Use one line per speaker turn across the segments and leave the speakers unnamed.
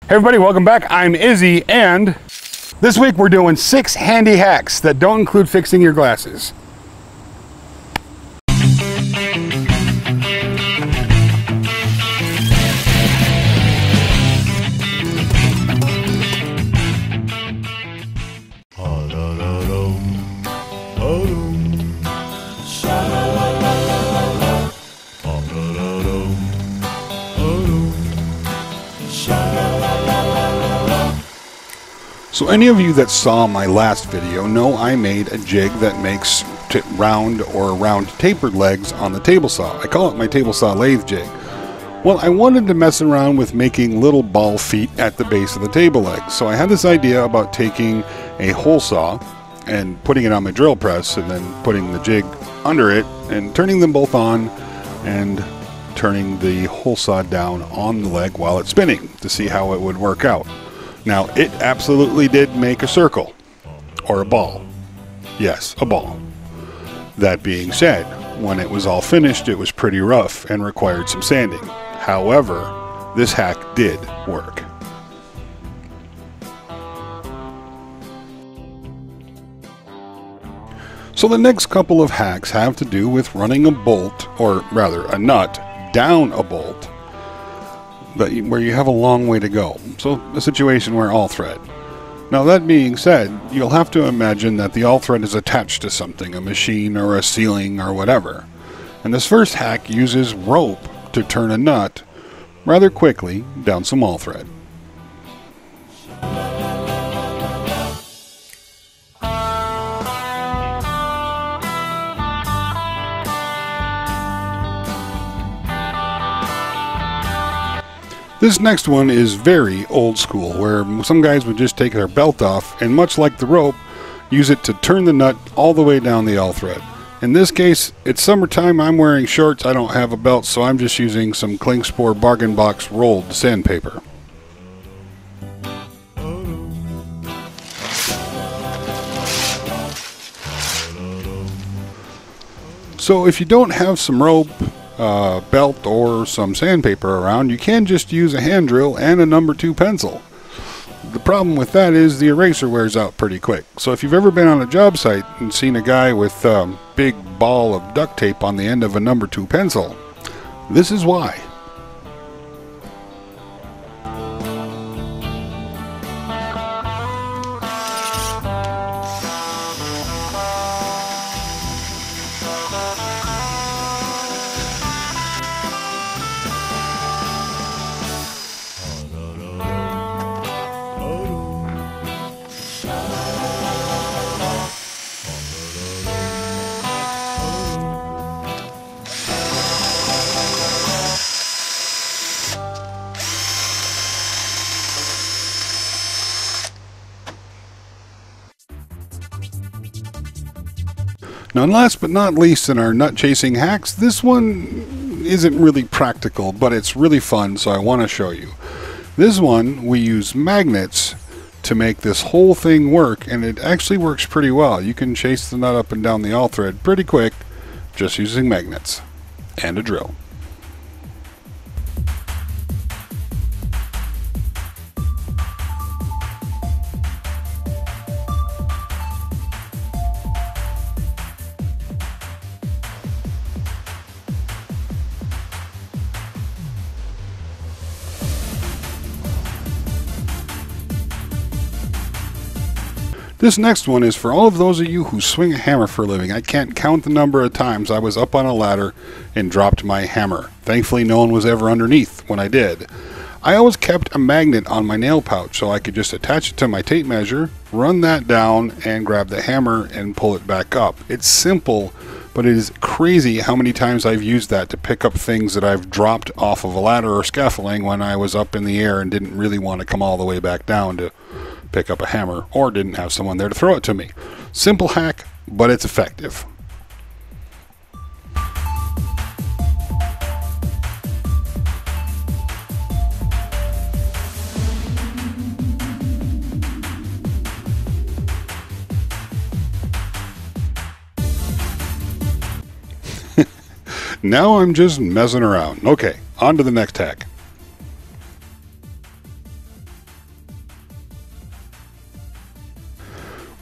Hey everybody, welcome back. I'm Izzy, and this week we're doing 6 handy hacks that don't include fixing your glasses. So any of you that saw my last video know I made a jig that makes round tapered legs on the table saw. I call it my table saw lathe jig. Well, I wanted to mess around with making little ball feet at the base of the table leg. So I had this idea about taking a hole saw and putting it on my drill press and then putting the jig under it and turning them both on and turning the hole saw down on the leg while it's spinning to see how it would work out. Now, it absolutely did make a circle, or a ball. Yes, a ball. That being said, when it was all finished, it was pretty rough and required some sanding. However, this hack did work. So the next couple of hacks have to do with running a bolt, or rather a nut, down a bolt, where you have a long way to go. So a situation where all thread. Now that being said, you'll have to imagine that the all thread is attached to something, a machine or a ceiling or whatever. And this first hack uses rope to turn a nut rather quickly down some all thread. This next one is very old school, where some guys would just take their belt off and, much like the rope, use it to turn the nut all the way down the all thread. In this case, it's summertime, I'm wearing shorts, I don't have a belt, so I'm just using some Klingspor bargain box rolled sandpaper. So if you don't have some rope, belt or some sandpaper around, you can just use a hand drill and a number 2 pencil. The problem with that is the eraser wears out pretty quick. So if you've ever been on a job site and seen a guy with a big ball of duct tape on the end of a number 2 pencil, this is why. Now, last but not least in our nut chasing hacks, this one isn't really practical, but it's really fun, so I want to show you. This one, we use magnets to make this whole thing work, and it actually works pretty well. You can chase the nut up and down the all thread pretty quick just using magnets and a drill. This next one is for all of those of you who swing a hammer for a living. I can't count the number of times I was up on a ladder and dropped my hammer. Thankfully, no one was ever underneath when I did. I always kept a magnet on my nail pouch so I could just attach it to my tape measure, run that down, and grab the hammer and pull it back up. It's simple, but it is crazy how many times I've used that to pick up things that I've dropped off of a ladder or scaffolding when I was up in the air and didn't really want to come all the way back down to pick up a hammer, or didn't have someone there to throw it to me. Simple hack, but it's effective. Now I'm just messing around. Okay, on to the next hack.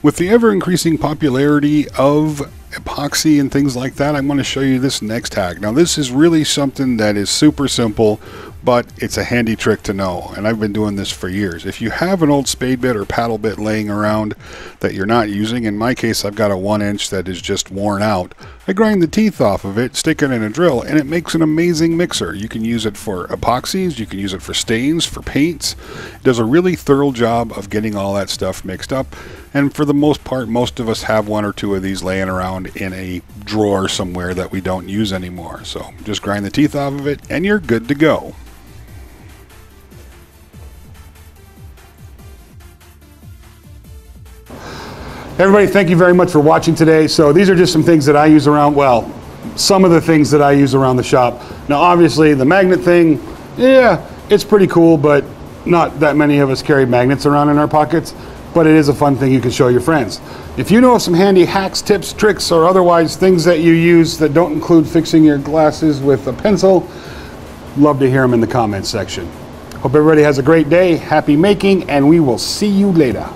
With the ever-increasing popularity of epoxy and things like that, I'm going to show you this next hack. Now this is really something that is super simple, but it's a handy trick to know, and I've been doing this for years. If you have an old spade bit or paddle bit laying around that you're not using, in my case I've got a 1-inch that is just worn out, I grind the teeth off of it, stick it in a drill, and it makes an amazing mixer. You can use it for epoxies, you can use it for stains, for paints. It does a really thorough job of getting all that stuff mixed up, and for the most part, most of us have 1 or 2 of these laying around in a drawer somewhere that we don't use anymore. So just grind the teeth off of it and you're good to go. Everybody, thank you very much for watching today. So these are just some things that I use around, well, some of the things that I use around the shop. Now obviously the magnet thing, yeah, it's pretty cool, but not that many of us carry magnets around in our pockets. But it is a fun thing you can show your friends. If you know of some handy hacks, tips, tricks, or otherwise things that you use that don't include fixing your glasses with a pencil, love to hear them in the comments section. Hope everybody has a great day, happy making, and we will see you later.